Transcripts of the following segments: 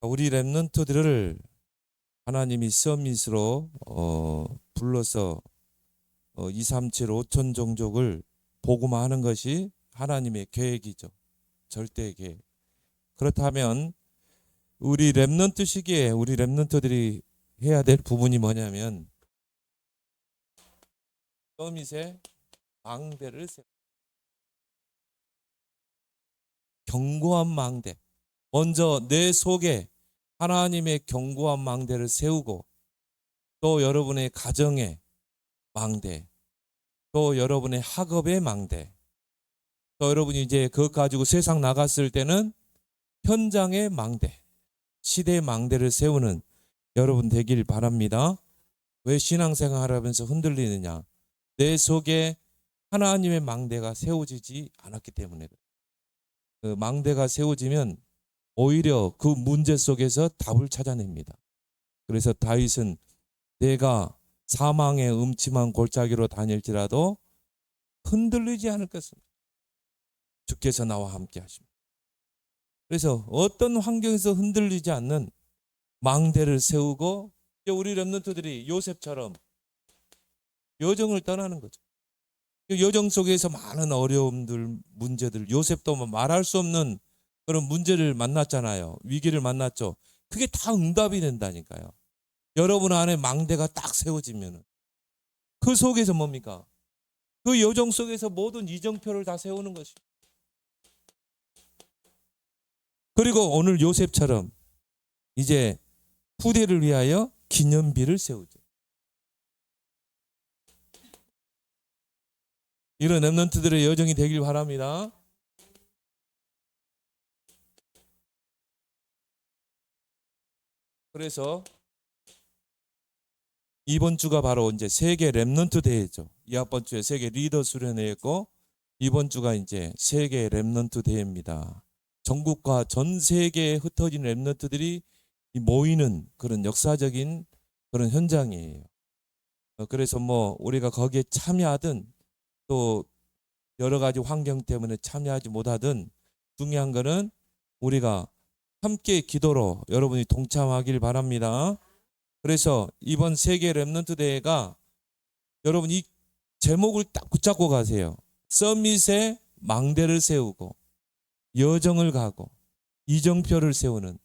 우리 렘넌트들을 하나님이 서밋으로 불러서 2, 3, 7, 5천 종족을 복음화하는 것이 하나님의 계획이죠. 절대 계획. 그렇다면 우리 렘넌트 시기에 우리 렘넌트들이 해야 될 부분이 뭐냐면 서밋의 망대를 세워. 견고한 망대. 먼저 내 속에 하나님의 견고한 망대를 세우고, 또 여러분의 가정의 망대, 또 여러분의 학업의 망대, 또 여러분이 이제 그것 가지고 세상 나갔을 때는 현장의 망대, 시대의 망대를 세우는 여러분 되길 바랍니다. 왜 신앙생활을 하면서 흔들리느냐? 내 속에 하나님의 망대가 세워지지 않았기 때문에. 그 망대가 세워지면 오히려 그 문제 속에서 답을 찾아냅니다. 그래서 다윗은 내가 사망의 음침한 골짜기로 다닐지라도 흔들리지 않을 것입니다. 주께서 나와 함께 하십니다. 그래서 어떤 환경에서 흔들리지 않는 망대를 세우고, 우리 렘넌트들이 요셉처럼 여정을 떠나는 거죠. 여정 속에서 많은 어려움들, 문제들, 요셉도 말할 수 없는 그런 문제를 만났잖아요. 위기를 만났죠. 그게 다 응답이 된다니까요. 여러분 안에 망대가 딱 세워지면 그 속에서 뭡니까? 그 여정 속에서 모든 이정표를 다 세우는 것입니다. 그리고 오늘 요셉처럼 이제 후대를 위하여 기념비를 세우죠. 이런 렘넌트들의 여정이 되길 바랍니다. 그래서 이번 주가 바로 이제 세계 렘넌트 대회죠. 이번 주에 세계 리더 수련회였고, 이번 주가 이제 세계 렘넌트 대회입니다. 전국과 전 세계에 흩어진 렘넌트들이 모이는 그런 역사적인 그런 현장이에요. 그래서 우리가 거기에 참여하든 또 여러 가지 환경 때문에 참여하지 못하든 중요한 거는 우리가 함께 기도로 여러분이 동참하길 바랍니다. 그래서 이번 세계 렘넌트 대회가 여러분 이 제목을 딱 붙잡고 가세요. 서밋의 망대를 세우고 여정을 가고 이정표를 세우는,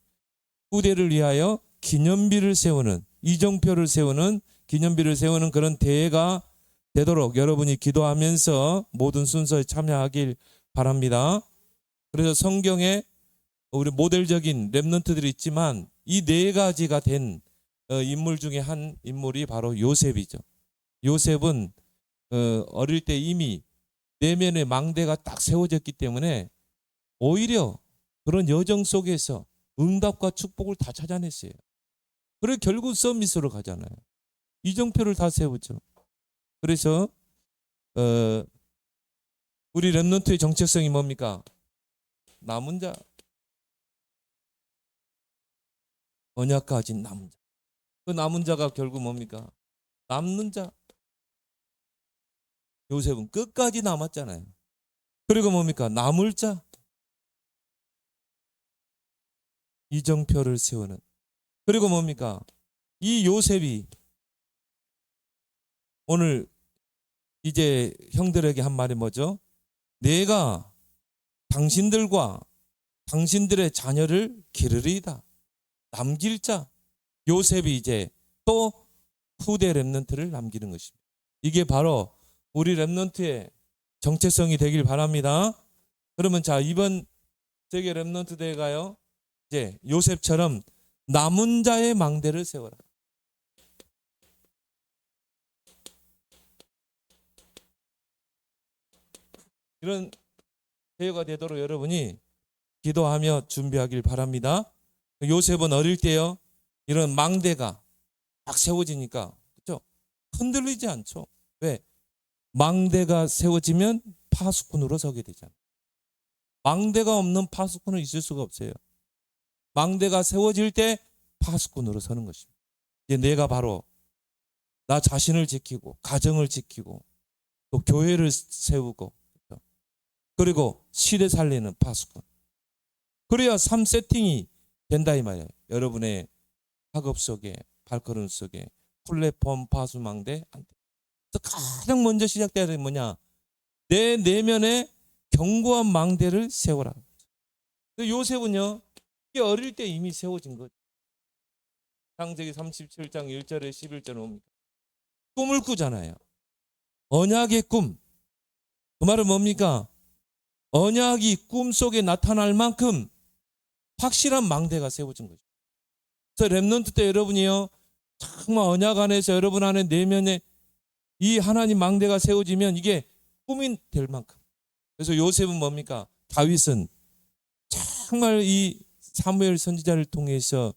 후대를 위하여 기념비를 세우는, 이정표를 세우는, 기념비를 세우는 그런 대회가 되도록 여러분이 기도하면서 모든 순서에 참여하길 바랍니다. 그래서 성경에 우리 모델적인 렘넌트들이 있지만 이 네 가지가 된 인물 중에 한 인물이 바로 요셉이죠. 요셉은 어릴 때 이미 내면의 망대가 딱 세워졌기 때문에 오히려 그런 여정 속에서 응답과 축복을 다 찾아냈어요. 그래 결국 서밋으로 가잖아요. 이정표를 다 세우죠. 그래서 우리 렘넌트의 정체성이 뭡니까? 남은 자, 언약 가진 남은 자. 그 남은 자가 결국 뭡니까? 남는 자. 요셉은 끝까지 남았잖아요. 그리고 뭡니까? 남을 자. 이정표를 세우는. 그리고 뭡니까? 이 요셉이 오늘 이제 형들에게 한 말이 뭐죠? 내가 당신들과 당신들의 자녀를 기르리이다. 남길 자. 요셉이 이제 또 후대 렘넌트를 남기는 것입니다. 이게 바로 우리 렘넌트의 정체성이 되길 바랍니다. 그러면 자, 이번 세계 렘넌트 대회가요, 이제 요셉처럼 남은 자의 망대를 세워라. 이런 대회가 되도록 여러분이 기도하며 준비하길 바랍니다. 요셉은 어릴 때요, 이런 망대가 딱 세워지니까 그렇죠? 흔들리지 않죠. 왜? 망대가 세워지면 파수꾼으로 서게 되잖아요. 망대가 없는 파수꾼은 있을 수가 없어요. 망대가 세워질 때 파수꾼으로 서는 것입니다. 이제 내가 바로 나 자신을 지키고 가정을 지키고 또 교회를 세우고 그리고 시대 살리는 파수꾼. 그래야 삶 세팅이 된다 이 말이에요. 여러분의 학업 속에, 발걸음 속에 플랫폼 파수망대 안 돼. 가장 먼저 시작돼야 되는 뭐냐? 내 내면에 견고한 망대를 세워라. 요셉은요, 이 어릴 때 이미 세워진 거죠. 창세기 37장 1절에 11절에 옵니다. 꿈을 꾸잖아요. 언약의 꿈. 그 말은 뭡니까? 언약이 꿈속에 나타날 만큼 확실한 망대가 세워진 거죠. 그래서 렘넌트 때 여러분이요, 정말 언약 안에서 여러분 안에 내면에 이 하나님 망대가 세워지면 이게 꿈이 될 만큼. 그래서 요셉은 뭡니까? 다윗은 정말 이 사무엘 선지자를 통해서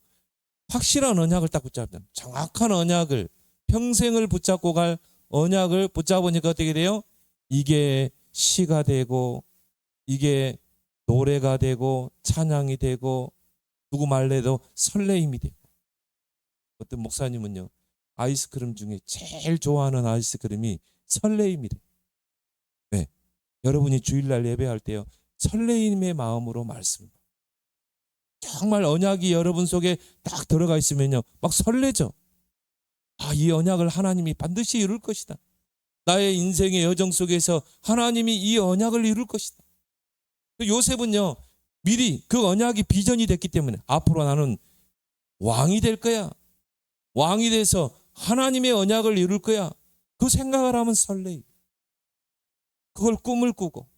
확실한 언약을 딱 붙잡는, 정확한 언약을, 평생을 붙잡고 갈 언약을 붙잡으니까 어떻게 돼요? 이게 시가 되고, 이게 노래가 되고, 찬양이 되고, 누구 말래도 설레임이 되고. 어떤 목사님은요, 아이스크림 중에 제일 좋아하는 아이스크림이 설레임이래. 네. 여러분이 주일날 예배할 때요, 설레임의 마음으로 말씀. 정말 언약이 여러분 속에 딱 들어가 있으면요, 막 설레죠. 아, 이 언약을 하나님이 반드시 이룰 것이다. 나의 인생의 여정 속에서 하나님이 이 언약을 이룰 것이다. 요셉은요, 미리 그 언약이 비전이 됐기 때문에 앞으로 나는 왕이 될 거야. 왕이 돼서 하나님의 언약을 이룰 거야. 그 생각을 하면 설레요. 그걸 꿈을 꾸고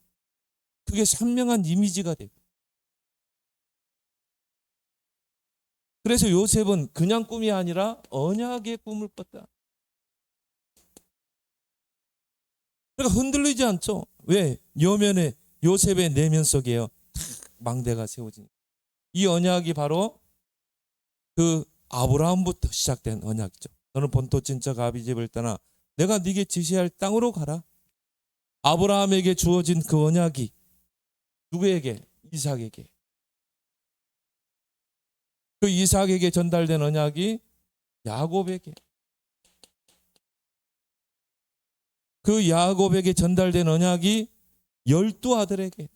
그게 선명한 이미지가 되고. 그래서 요셉은 그냥 꿈이 아니라 언약의 꿈을 꿨다. 그러니까 흔들리지 않죠. 왜? 여면에 요셉의 내면 속에요, 망대가 세워지니. 이 언약이 바로 그 아브라함부터 시작된 언약이죠. 너는 본토 친척 아비 집을 떠나 내가 네게 지시할 땅으로 가라. 아브라함에게 주어진 그 언약이 누구에게? 이삭에게. 그 이삭에게 전달된 언약이 야곱에게. 그 야곱에게 전달된 언약이 12아들에게.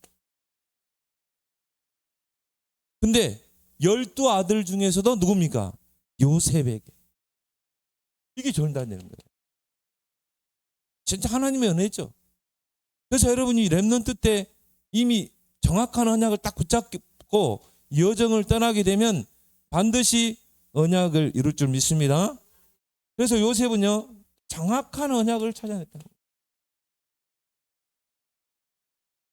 근데 12아들 중에서도 누굽니까? 요셉에게. 이게 전달되는 거예요. 진짜 하나님의 은혜죠. 그래서 여러분이 렘넌트 때 이미 정확한 언약을 딱 붙잡고 여정을 떠나게 되면 반드시 언약을 이룰 줄 믿습니다. 그래서 요셉은요, 정확한 언약을 찾아냈다.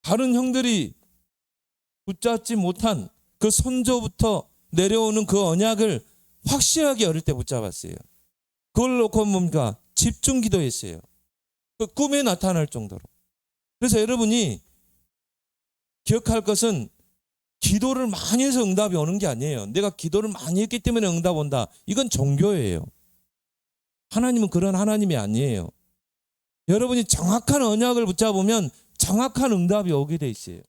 다른 형들이 붙잡지 못한 그 선조부터 내려오는 그 언약을 확실하게 어릴 때 붙잡았어요. 그걸 놓고 뭡니까? 집중 기도했어요. 그 꿈에 나타날 정도로. 그래서 여러분이 기억할 것은 기도를 많이 해서 응답이 오는 게 아니에요. 내가 기도를 많이 했기 때문에 응답 온다. 이건 종교예요. 하나님은 그런 하나님이 아니에요. 여러분이 정확한 언약을 붙잡으면 정확한 응답이 오게 돼 있어요.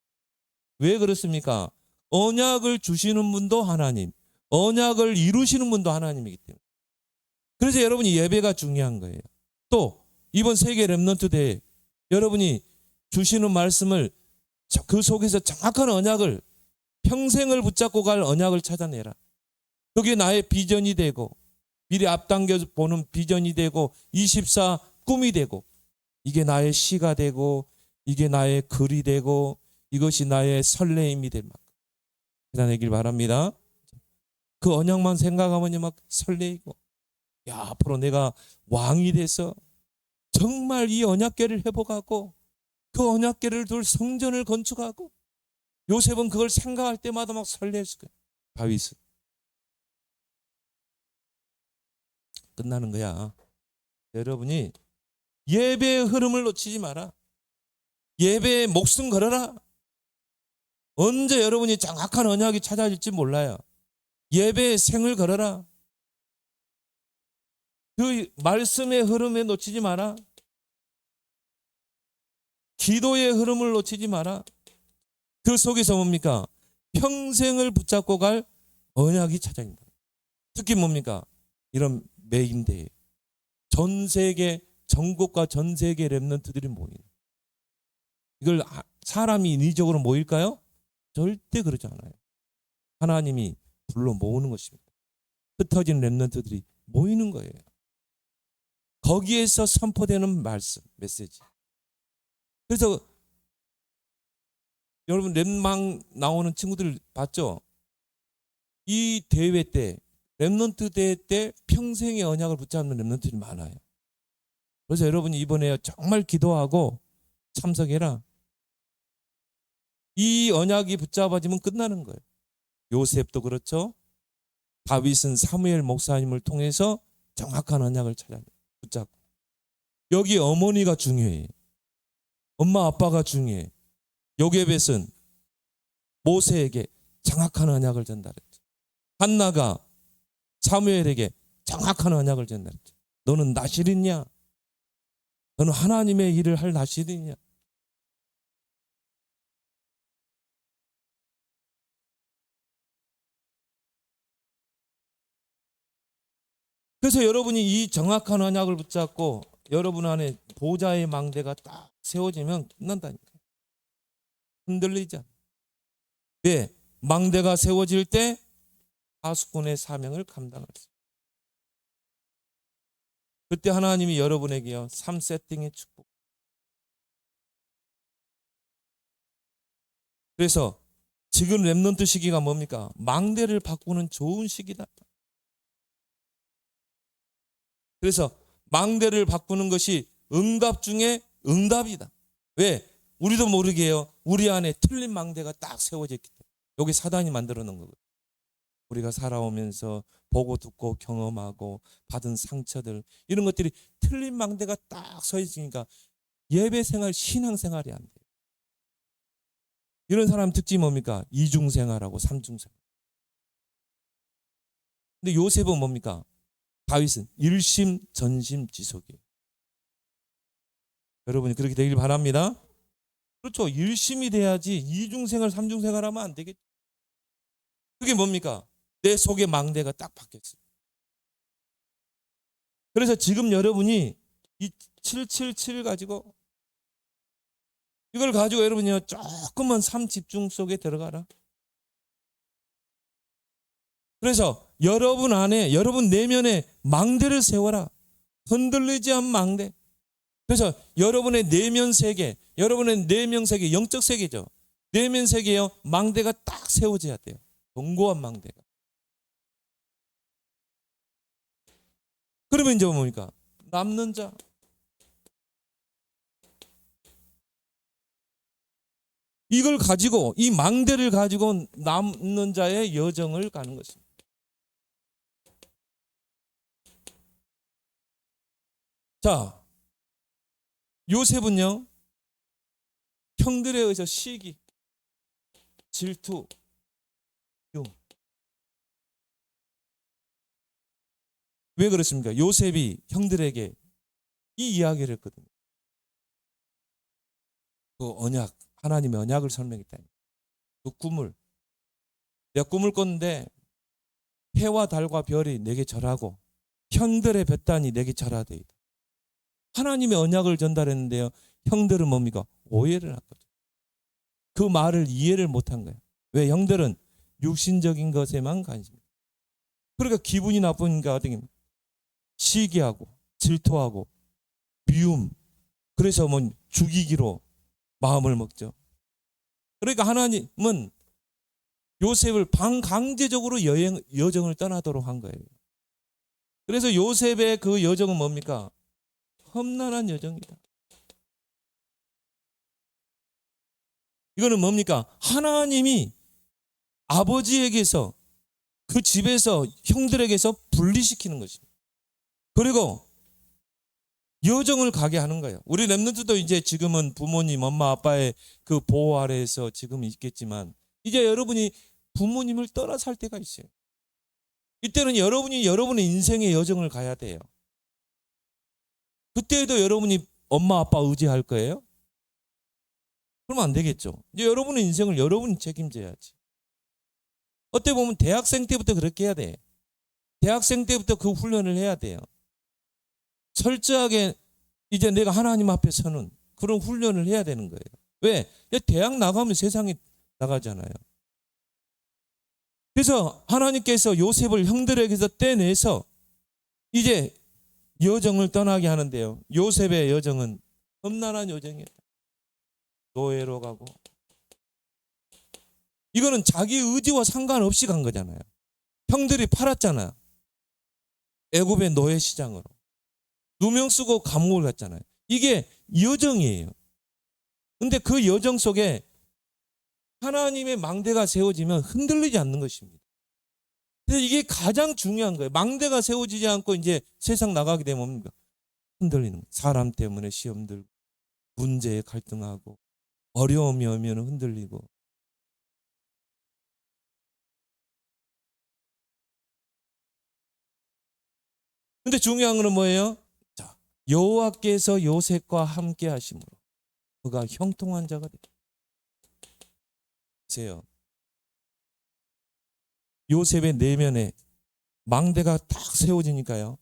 왜 그렇습니까? 언약을 주시는 분도 하나님, 언약을 이루시는 분도 하나님이기 때문에. 그래서 여러분이 예배가 중요한 거예요. 또 이번 세계 렘넌트 대회 여러분이 주시는 말씀을 그 속에서 정확한 언약을, 평생을 붙잡고 갈 언약을 찾아내라. 그게 나의 비전이 되고 미리 앞당겨 보는 비전이 되고 24 꿈이 되고 이게 나의 시가 되고 이게 나의 글이 되고 이것이 나의 설레임이 될 만큼 해내길 바랍니다. 그 언약만 생각하면 막 설레이고, 야, 앞으로 내가 왕이 돼서 정말 이 언약궤를 회복하고 그 언약궤를 둘 성전을 건축하고. 요셉은 그걸 생각할 때마다 막 설레었을 거예요. 다윗은. 끝나는 거야. 여러분이 예배의 흐름을 놓치지 마라. 예배에 목숨 걸어라. 언제 여러분이 정확한 언약이 찾아질지 몰라요. 예배의 생을 걸어라. 그 말씀의 흐름에 놓치지 마라. 기도의 흐름을 놓치지 마라. 그 속에서 뭡니까? 평생을 붙잡고 갈 언약이 찾아진다. 특히 뭡니까? 이런 메인데이. 전 세계, 전국과 전 세계 렘넌트들이 모이는. 이걸 사람이 인위적으로 모일까요? 절대 그러지 않아요. 하나님이 불러 모으는 것입니다. 흩어진 렘넌트들이 모이는 거예요. 거기에서 선포되는 말씀, 메시지. 그래서 여러분 렘망 나오는 친구들 봤죠? 이 대회 때, 렘넌트 대회 때 평생의 언약을 붙잡는 렘넌트들이 많아요. 그래서 여러분이 이번에 정말 기도하고 참석해라. 이 언약이 붙잡아지면 끝나는 거예요. 요셉도 그렇죠. 다윗은 사무엘 목사님을 통해서 정확한 언약을 붙잡고. 여기 어머니가 중요해. 엄마 아빠가 중요해. 요게벳은 모세에게 정확한 언약을 전달했죠. 한나가 사무엘에게 정확한 언약을 전달했죠. 너는 나실이냐? 너는 하나님의 일을 할 나실이냐? 그래서 여러분이 이 정확한 언약을 붙잡고 여러분 안에 보좌의 망대가 딱 세워지면 끝난다니까요. 흔들리지 않아요. 네, 망대가 세워질 때 하수꾼의 사명을 감당할 수 있어요. 그때 하나님이 여러분에게요 3세팅의 축복. 그래서 지금 렘넌트 시기가 뭡니까? 망대를 바꾸는 좋은 시기다. 그래서 망대를 바꾸는 것이 응답 중에 응답이다. 왜? 우리도 모르게요. 우리 안에 틀린 망대가 딱 세워졌기 때문에. 여기 사단이 만들어 놓은 거거든요. 우리가 살아오면서 보고 듣고 경험하고 받은 상처들 이런 것들이 틀린 망대가 딱 서 있으니까 예배 생활, 신앙 생활이 안 돼요. 이런 사람 특징이 뭡니까? 이중 생활하고 삼중 생활. 근데 요셉은 뭡니까? 다윗은 일심 전심 지속이에요. 여러분이 그렇게 되길 바랍니다. 그렇죠. 일심이 돼야지 이중 생활, 삼중 생활 하면 안 되겠죠. 그게 뭡니까? 내 속에 망대가 딱 바뀌었어요. 그래서 지금 여러분이 이 777 가지고 이걸 가지고 여러분이 조금만 삶 집중 속에 들어가라. 그래서 여러분 안에, 여러분 내면에 망대를 세워라. 흔들리지 않은 망대. 그래서 여러분의 내면 세계, 여러분의 내면 세계, 영적 세계죠. 내면 세계에요. 망대가 딱 세워져야 돼요. 견고한 망대가. 그러면 이제 뭡니까? 남는 자. 이걸 가지고, 이 망대를 가지고 남는 자의 여정을 가는 것입니다. 자, 요셉은요, 형들에 의해서 시기, 질투, 흉. 왜 그렇습니까? 요셉이 형들에게 이 이야기를 했거든요. 그 언약, 하나님의 언약을 설명했다. 그 꿈을, 내가 꿈을 꿨는데 해와 달과 별이 내게 절하고 형들의 볕단이 내게 절하되이다. 하나님의 언약을 전달했는데요. 형들은 뭡니까? 오해를 한 거죠. 그 말을 이해를 못한 거예요. 왜? 형들은 육신적인 것에만 관심이에요. 그러니까 기분이 나쁘니까 어떻게 시기하고 질투하고 미움. 그래서 뭐 죽이기로 마음을 먹죠. 그러니까 하나님은 요셉을 반강제적으로 여정을 떠나도록 한 거예요. 그래서 요셉의 그 여정은 뭡니까? 험난한 여정이다. 이거는 뭡니까? 하나님이 아버지에게서 그 집에서 형들에게서 분리시키는 것입니다. 그리고 여정을 가게 하는 거예요. 우리 렘넌트도 이제 지금은 부모님, 엄마, 아빠의 그 보호 아래에서 지금 있겠지만 이제 여러분이 부모님을 떠나 살 때가 있어요. 이때는 여러분이 여러분의 인생의 여정을 가야 돼요. 그때에도 여러분이 엄마, 아빠 의지할 거예요? 그러면 안 되겠죠. 이제 여러분의 인생을 여러분이 책임져야지. 어떻게 보면 대학생 때부터 그렇게 해야 돼. 대학생 때부터 그 훈련을 해야 돼요. 철저하게 이제 내가 하나님 앞에 서는 그런 훈련을 해야 되는 거예요. 왜? 대학 나가면 세상에 나가잖아요. 그래서 하나님께서 요셉을 형들에게서 떼내서 이제 여정을 떠나게 하는데요. 요셉의 여정은 험난한 여정이에요. 노예로 가고. 이거는 자기 의지와 상관없이 간 거잖아요. 형들이 팔았잖아요. 애굽의 노예 시장으로. 누명 쓰고 감옥을 갔잖아요. 이게 여정이에요. 근데 그 여정 속에 하나님의 망대가 세워지면 흔들리지 않는 것입니다. 그래서 이게 가장 중요한 거예요. 망대가 세워지지 않고 이제 세상 나가게 되면 뭡니까? 흔들리는 거예요. 사람 때문에 시험 들고, 문제에 갈등하고, 어려움이 오면 흔들리고. 근데 중요한 건 뭐예요? 자, 여호와께서 요셉과 함께 하심으로 그가 형통한 자가 되었다. 보세요. 요셉의 내면에 망대가 딱 세워지니까요.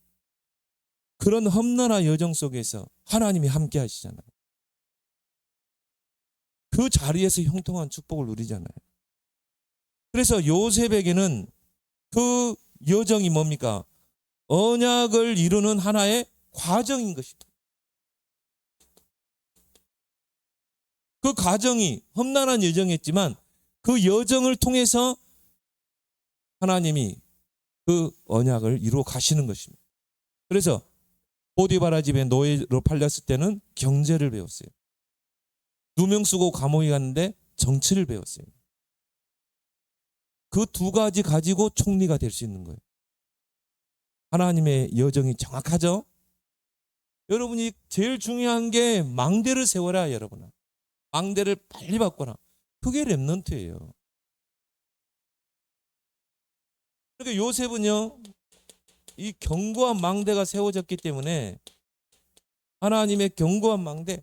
그런 험난한 여정 속에서 하나님이 함께 하시잖아요. 그 자리에서 형통한 축복을 누리잖아요. 그래서 요셉에게는 그 여정이 뭡니까? 언약을 이루는 하나의 과정인 것입니다. 그 과정이 험난한 여정이었지만 그 여정을 통해서 하나님이 그 언약을 이루어 가시는 것입니다. 그래서 보디바라 집에 노예로 팔렸을 때는 경제를 배웠어요. 누명 쓰고 감옥에 갔는데 정치를 배웠어요. 그 두 가지 가지고 총리가 될 수 있는 거예요. 하나님의 여정이 정확하죠? 여러분이 제일 중요한 게 망대를 세워라, 여러분아. 망대를 빨리 바꿔라. 그게 렘넌트예요. 그러니까 요셉은요, 이 견고한 망대가 세워졌기 때문에 하나님의 견고한 망대,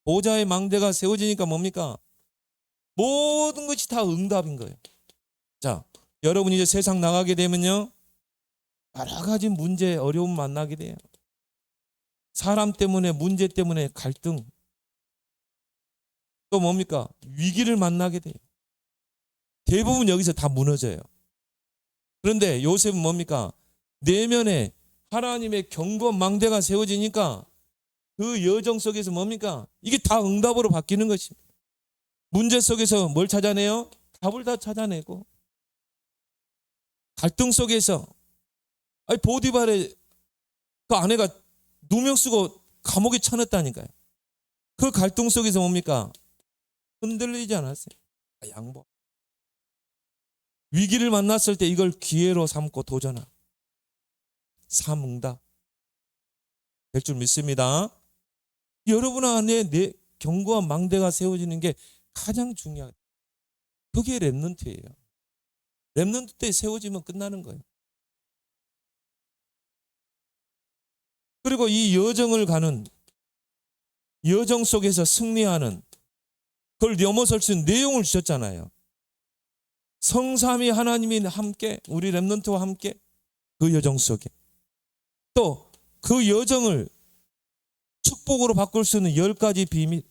보좌의 망대가 세워지니까 뭡니까? 모든 것이 다 응답인 거예요. 자, 여러분이 이제 세상 나가게 되면요, 여러 가지 문제, 어려움 만나게 돼요. 사람 때문에, 문제 때문에 갈등, 또 뭡니까? 위기를 만나게 돼요. 대부분 여기서 다 무너져요. 그런데 요셉은 뭡니까? 내면에 하나님의 견고한 망대가 세워지니까 그 여정 속에서 뭡니까? 이게 다 응답으로 바뀌는 것입니다. 문제 속에서 뭘 찾아내요? 답을 다 찾아내고. 갈등 속에서 보디발의 그 아내가 누명 쓰고 감옥에 쳐넣었다니까요. 그 갈등 속에서 뭡니까? 흔들리지 않았어요. 양보. 위기를 만났을 때 이걸 기회로 삼고 도전하고 삼응답 될 줄 믿습니다. 여러분 안에 내 견고한 망대가 세워지는 게 가장 중요해요. 그게 렘넌트예요. 렘넌트 때 세워지면 끝나는 거예요. 그리고 이 여정을 가는, 여정 속에서 승리하는, 그걸 넘어설 수 있는 내용을 주셨잖아요. 성삼위 하나님이 함께, 우리 렘넌트와 함께 그 여정 속에, 또 그 여정을 축복으로 바꿀 수 있는 10가지 비밀,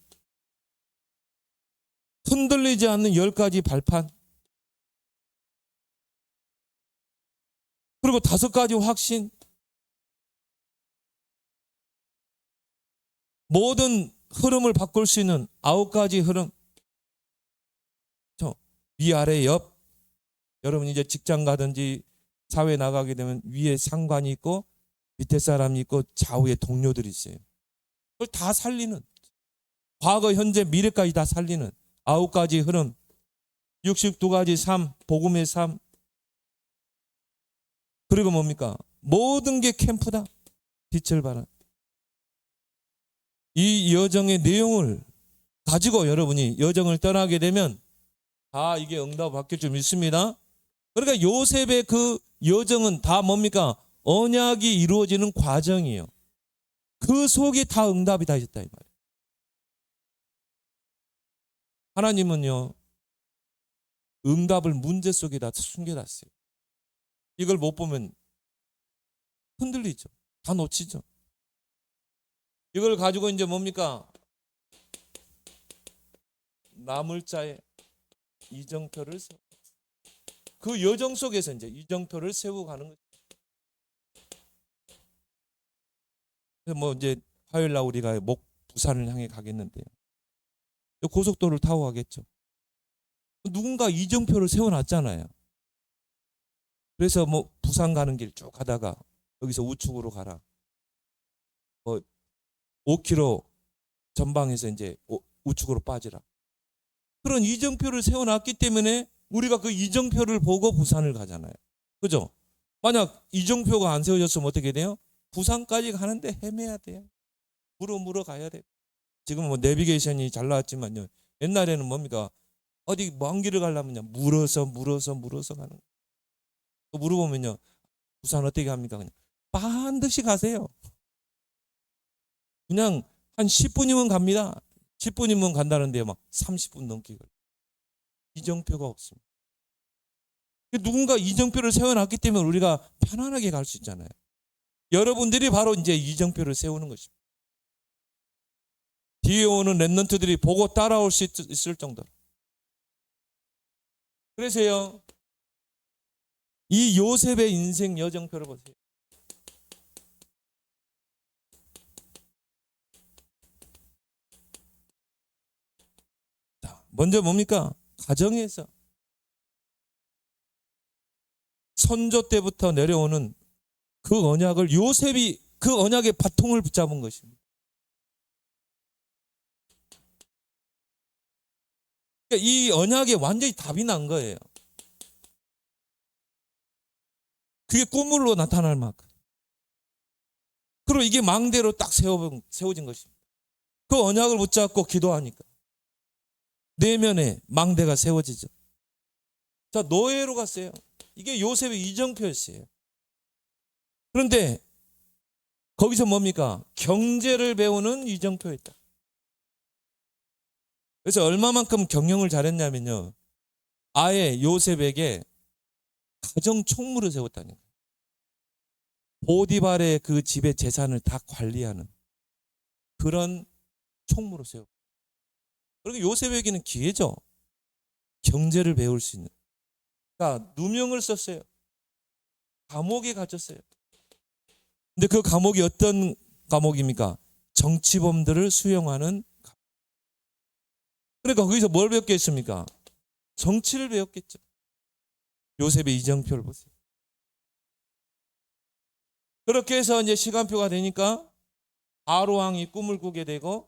흔들리지 않는 10가지 발판, 그리고 5가지 확신, 모든 흐름을 바꿀 수 있는 9가지 흐름, 위아래 옆. 여러분 이제 직장 가든지 사회 나가게 되면 위에 상관이 있고 밑에 사람이 있고 좌우에 동료들이 있어요. 그걸 다 살리는, 과거, 현재, 미래까지 다 살리는 9가지 흐름, 62가지 삶, 복음의 삶. 그리고 뭡니까? 모든 게 캠프다. 빛을 발한. 이 여정의 내용을 가지고 여러분이 여정을 떠나게 되면 다 이게 응답 바뀔 줄 믿습니다. 그러니까 요셉의 그 여정은 다 뭡니까? 언약이 이루어지는 과정이에요. 그 속에 다 응답이 다 있다 이 말이에요. 하나님은요, 응답을 문제 속에다 숨겨놨어요. 이걸 못 보면 흔들리죠. 다 놓치죠. 이걸 가지고 이제 뭡니까? 나물자에 이정표를 세워. 그 여정 속에서 이제 이정표를 세우고 가는 거죠. 그래서 뭐 이제 화요일 날 우리가 부산을 향해 가겠는데요. 고속도로를 타고 가겠죠. 누군가 이정표를 세워놨잖아요. 그래서 뭐 부산 가는 길 쭉 가다가 여기서 우측으로 가라. 뭐 5km 전방에서 이제 우측으로 빠지라. 그런 이정표를 세워놨기 때문에 우리가 그 이정표를 보고 부산을 가잖아요. 그죠? 만약 이정표가 안 세워졌으면 어떻게 돼요? 부산까지 가는데 헤매야 돼요. 물어 가야 돼요. 지금 뭐 내비게이션이 잘 나왔지만요. 옛날에는 뭡니까? 어디 먼 길을 가려면요. 물어서 가는 거예요. 또 물어보면요. 부산 어떻게 갑니까? 그냥 반드시 가세요. 그냥 한 10분이면 갑니다. 10분이면 간다는데 막 30분 넘게 걸려요. 이정표가 없습니다. 누군가 이정표를 세워놨기 때문에 우리가 편안하게 갈 수 있잖아요. 여러분들이 바로 이제 이정표를 세우는 것입니다. 뒤에 오는 랩런트들이 보고 따라올 수 있을 정도로. 그래서요, 이 요셉의 인생 여정표를 보세요. 자, 먼저 뭡니까? 가정에서 선조 때부터 내려오는 그 언약을 요셉이 그 언약의 바통을 붙잡은 것입니다. 그러니까 이 언약에 완전히 답이 난 거예요. 그게 꿈으로 나타날 만큼. 그리고 이게 망대로 딱 세워진 것입니다. 그 언약을 붙잡고 기도하니까 내면에 망대가 세워지죠. 자, 노예로 갔어요. 이게 요셉의 이정표였어요. 그런데 거기서 뭡니까? 경제를 배우는 이정표였다. 그래서 얼마만큼 경영을 잘했냐면요. 아예 요셉에게 가정 총무를 세웠다는 거예요. 보디발의 그 집의 재산을 다 관리하는 그런 총무로 세웠고. 그리고 요셉에게는 기회죠. 경제를 배울 수 있는. 그러니까 누명을 썼어요. 감옥에 갇혔어요. 근데 그 감옥이 어떤 감옥입니까? 정치범들을 수용하는 감옥. 그러니까 거기서 뭘 배웠겠습니까? 정치를 배웠겠죠. 요셉의 이정표를 보세요. 그렇게 해서 이제 시간표가 되니까 바로왕이 꿈을 꾸게 되고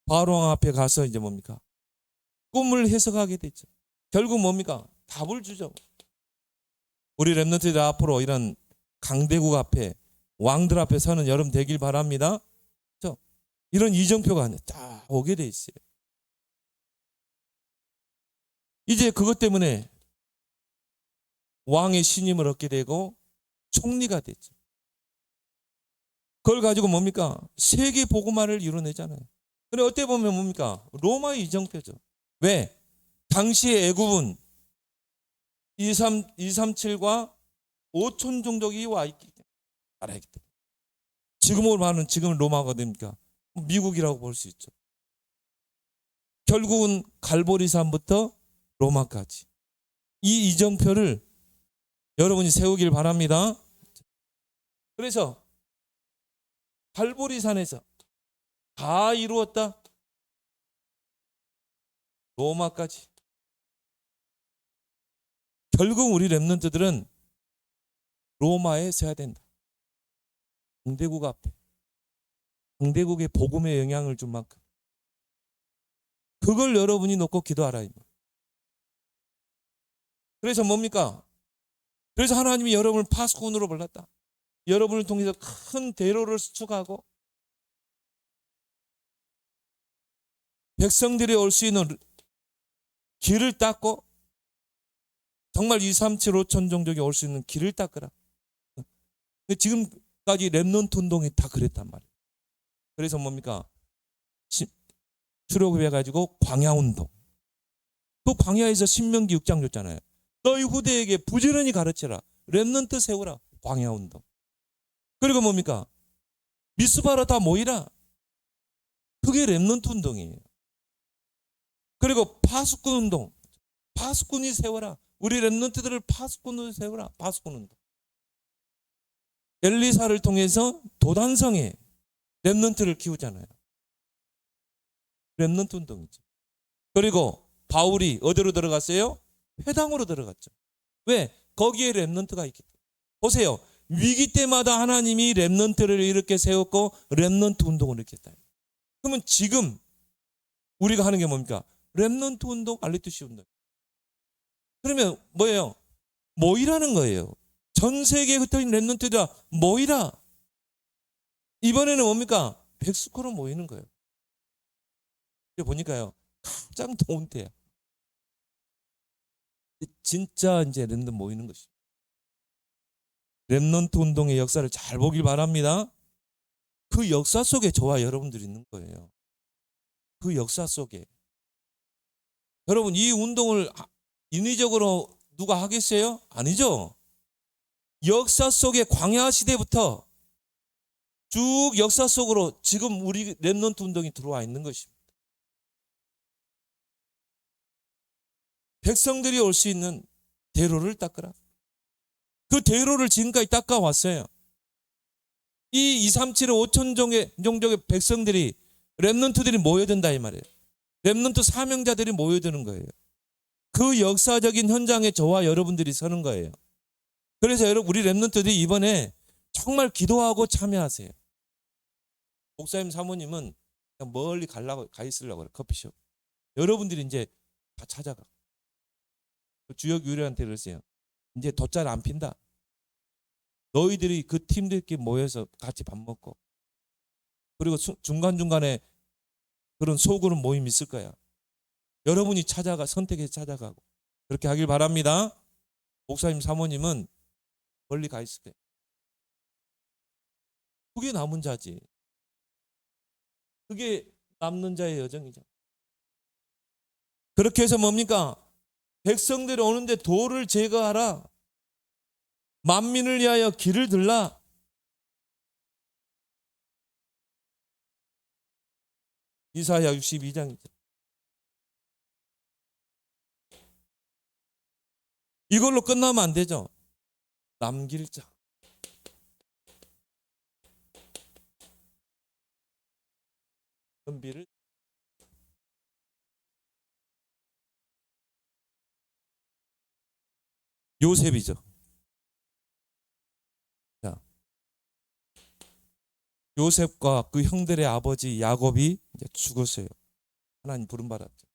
바로왕 앞에 가서 이제 뭡니까? 꿈을 해석하게 되죠. 결국 뭡니까? 답을 주죠. 우리 랩런트들 앞으로 이런 강대국 앞에 왕들 앞에 서는 여러분 되길 바랍니다. 이런 이정표가 딱 오게 돼 있어요. 이제 그것 때문에 왕의 신임을 얻게 되고 총리가 됐죠. 그걸 가지고 뭡니까? 세계 복음화를 이뤄내잖아요. 근데 어떻게 보면 뭡니까? 로마의 이정표죠. 왜? 당시의 애굽은 237과 5천 종족이 와 있기 때문에 알아야겠다. 지금으로 말하는 지금 로마가 됩니까? 미국이라고 볼 수 있죠. 결국은 갈보리산부터 로마까지 이 이정표를 여러분이 세우길 바랍니다. 그래서 갈보리산에서 다 이루었다. 로마까지. 결국 우리 랩런트들은 로마에 서야 된다. 강대국 앞에. 강대국의 복음에 영향을 준 만큼. 그걸 여러분이 놓고 기도하라. 그래서 뭡니까? 그래서 하나님이 여러분을 파수꾼으로 불렀다. 여러분을 통해서 큰 대로를 수축하고 백성들이 올 수 있는 길을 닦고 정말 237, 5천 종족이 올 수 있는 길을 닦으라. 지금까지 랩넌트 운동이 다 그랬단 말이에요. 그래서 뭡니까? 출애굽해가지고 광야운동. 그 광야에서 신명기 6장 줬잖아요. 너희 후대에게 부지런히 가르쳐라. 랩넌트 세우라. 광야운동. 그리고 뭡니까? 미스바로 다 모이라. 그게 랩넌트 운동이에요. 그리고 파수꾼 운동. 파수꾼이 세워라. 우리 렘넌트들을 파수꾼으로 세우라. 파수꾼 운동. 엘리사를 통해서 도단성에 렘넌트를 키우잖아요. 렘넌트 운동이죠. 그리고 바울이 어디로 들어갔어요? 회당으로 들어갔죠. 왜? 거기에 렘넌트가 있기 때문에. 보세요. 위기 때마다 하나님이 렘넌트를 이렇게 세웠고 렘넌트 운동을 일으켰다. 그러면 지금 우리가 하는 게 뭡니까? 렘넌트 운동, 알리투시 운동. 그러면 뭐예요? 모이라는 거예요. 전 세계에 흩어진 렘넌트들아 모이라. 이번에는 뭡니까? 백스코로 모이는 거예요. 보니까요, 가장 더운 때야. 진짜 이제 렘넌트 모이는 것이. 렘넌트 운동의 역사를 잘 보길 바랍니다. 그 역사 속에 저와 여러분들이 있는 거예요. 그 역사 속에. 여러분, 이 운동을 인위적으로 누가 하겠어요? 아니죠. 역사 속에 광야 시대부터 쭉 역사 속으로 지금 우리 렘넌트 운동이 들어와 있는 것입니다. 백성들이 올 수 있는 대로를 닦으라. 그 대로를 지금까지 닦아왔어요. 이 237의 5천 종족의 백성들이 렘넌트들이 모여든다 이 말이에요. 렘넌트 사명자들이 모여드는 거예요. 그 역사적인 현장에 저와 여러분들이 서는 거예요. 그래서 여러분 우리 렘넌트들이 이번에 정말 기도하고 참여하세요. 목사님 사모님은 그냥 멀리 가 있으려고 그래. 커피숍. 여러분들이 이제 다 찾아가. 주역 유리한테 그러세요. 이제 돗자리 안 핀다. 너희들이 그 팀들끼리 모여서 같이 밥 먹고 그리고 중간중간에 그런 소그룹 모임 있을 거야. 여러분이 선택해서 찾아가고 그렇게 하길 바랍니다. 목사님 사모님은 멀리 가 있을 거예요. 그게 남은 자지. 그게 남는 자의 여정이죠. 그렇게 해서 뭡니까? 백성들이 오는데 돌을 제거하라. 만민을 위하여 길을 들라. 이사야 62장이죠. 이걸로 끝나면 안 되죠. 남길 자. 은비를 요셉이죠. 자, 요셉과 그 형들의 아버지 야곱이 이제 죽었어요. 하나님 부름 받았죠.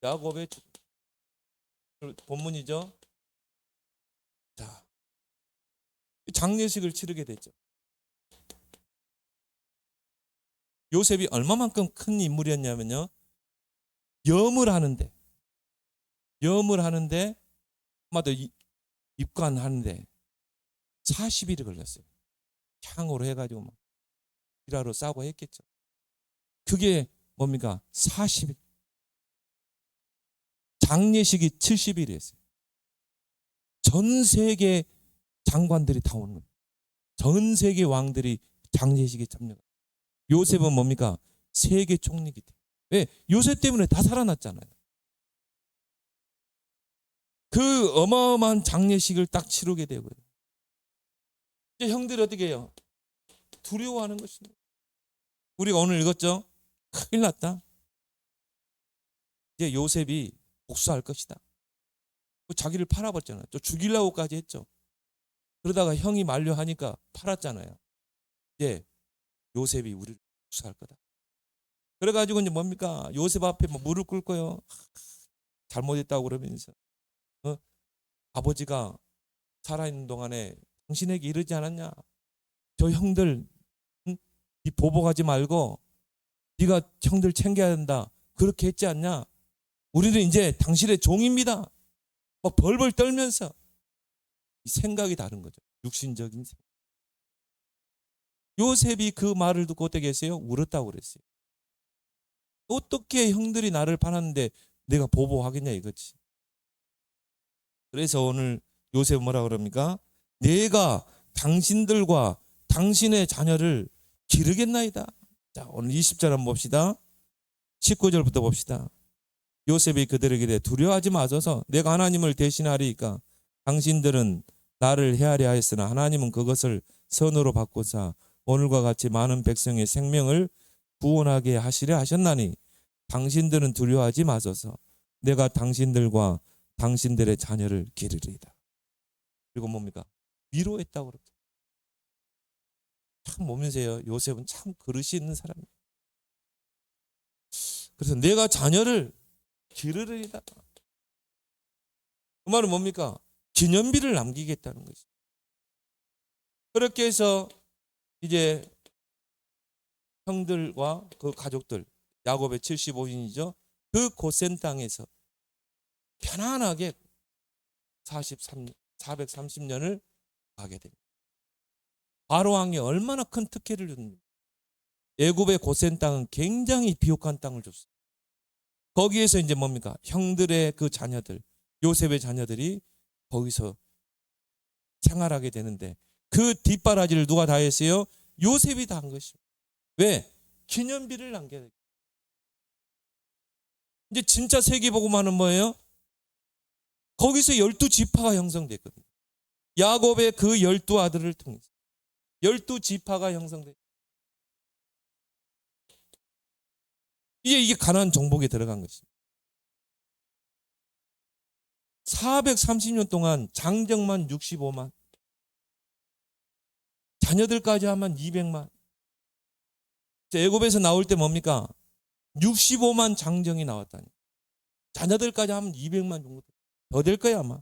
야곱의 본문이죠. 자, 장례식을 치르게 됐죠. 요셉이 얼마만큼 큰 인물이었냐면요. 염을 하는데 아마도 입관하는데 40일이 걸렸어요. 향으로 해가지고 막 비라로 싸고 했겠죠. 그게 뭡니까? 40일. 장례식이 70일이었어요. 전 세계 장관들이 다 오는 거예요. 전 세계 왕들이 장례식에 참여해요. 요셉은 뭡니까? 세계 총리이기 때문에. 왜? 요셉 때문에 다 살아났잖아요. 그 어마어마한 장례식을 딱 치르게 되고요. 이제 형들이 어떻게 해요? 두려워하는 것입니다. 우리가 오늘 읽었죠? 큰일 났다. 이제 요셉이 복수할 것이다. 자기를 팔아버렸잖아요. 또 죽이려고까지 했죠. 그러다가 형이 만류하니까 팔았잖아요. 이제 요셉이 우리를 복수할 거다. 그래가지고 이제 뭡니까? 요셉 앞에 뭐 무릎 꿇고요. 잘못했다고 그러면서 아버지가 살아있는 동안에 당신에게 이러지 않았냐? 저 형들 네 보복하지 말고 네가 형들 챙겨야 된다. 그렇게 했지 않냐? 우리는 이제 당신의 종입니다. 막 벌벌 떨면서 생각이 다른 거죠. 육신적인 생각. 요셉이 그 말을 듣고 어떻게 했어요? 울었다고 그랬어요. 어떻게 형들이 나를 팔았는데 내가 보복하겠냐 이거지. 그래서 오늘 요셉 뭐라 그럽니까? 내가 당신들과 당신의 자녀를 기르겠나이다. 자, 오늘 20절 한번 봅시다. 19절부터 봅시다. 요셉이 그들에게 이르되 두려워하지 마소서. 내가 하나님을 대신하리이까 당신들은 나를 헤아려 하였으나 하나님은 그것을 선으로 바꾸사 오늘과 같이 많은 백성의 생명을 구원하게 하시려 하셨나니 당신들은 두려워하지 마소서. 내가 당신들과 당신들의 자녀를 기르리이다. 그리고 뭡니까? 위로했다고 그럽니다. 참 보면서요, 요셉은 참 그릇이 있는 사람이에요. 그래서 내가 자녀를 기르리이다. 그 말은 뭡니까? 기념비를 남기겠다는 것이죠. 그렇게 해서 이제 형들과 그 가족들, 야곱의 75인이죠. 그 고센 땅에서 편안하게 430년을 가게 됩니다. 바로 왕이 얼마나 큰 특혜를 줍니까? 애굽의 고센 땅은 굉장히 비옥한 땅을 줬어요. 거기에서 이제 뭡니까? 형들의 그 자녀들, 요셉의 자녀들이 거기서 생활하게 되는데 그 뒷바라지를 누가 다 했어요? 요셉이 다 한 것입니다. 왜? 기념비를 남겨야 돼요. 이제 진짜 세계복음화는 뭐예요? 거기서 12지파가 형성됐거든요. 야곱의 그 12아들을 통해서 12지파가 형성됐어요. 이게 가나안 정복에 들어간 것입니다. 430년 동안 장정만 65만, 자녀들까지 하면 200만. 애굽에서 나올 때 뭡니까? 65만 장정이 나왔다니. 자녀들까지 하면 200만 정도 더 될 거야 아마.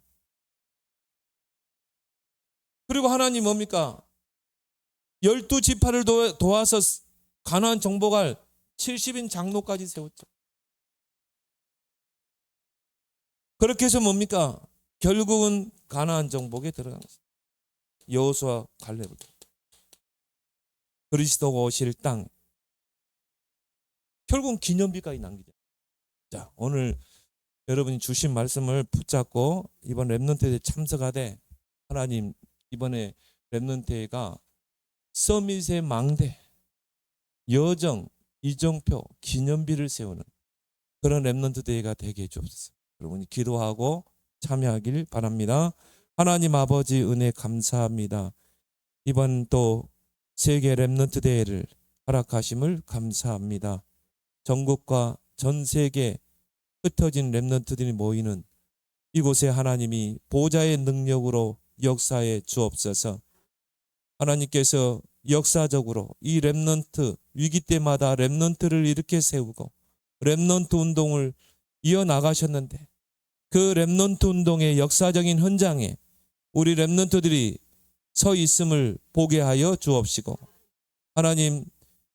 그리고 하나님 뭡니까? 12지파를 도와서 가나안 정복할 70인 장로까지 세웠죠. 그렇게 해서 뭡니까? 결국은 가나안 정복에 들어간 것입니다. 여호수아 갈렙을 그리스도가 오실 땅, 결국은 기념비까지 남기죠. 자, 오늘 여러분이 주신 말씀을 붙잡고 이번 렘넌트에 참석하되 하나님 이번에 렘넌트가 서밋의 망대, 여정, 이정표, 기념비를 세우는 그런 렘넌트 대회가 되게 해주옵소서. 여러분이 기도하고 참여하길 바랍니다. 하나님 아버지 은혜 감사합니다. 이번 또 세계 렘넌트 대회를 허락하심을 감사합니다. 전국과 전 세계 흩어진 렘넌트들이 모이는 이곳에 하나님이 보좌의 능력으로 역사해 주옵소서. 하나님께서 역사적으로 이 렘넌트 위기 때마다 렘넌트를 이렇게 세우고 렘넌트 운동을 이어나가셨는데 그 렘넌트 운동의 역사적인 현장에 우리 렘넌트들이 서 있음을 보게 하여 주옵시고 하나님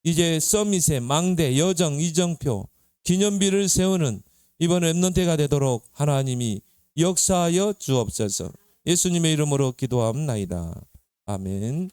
이제 서밋의 망대, 여정, 이정표, 기념비를 세우는 이번 렘넌트가 되도록 하나님이 역사하여 주옵소서. 예수님의 이름으로 기도하옵나이다. 아멘.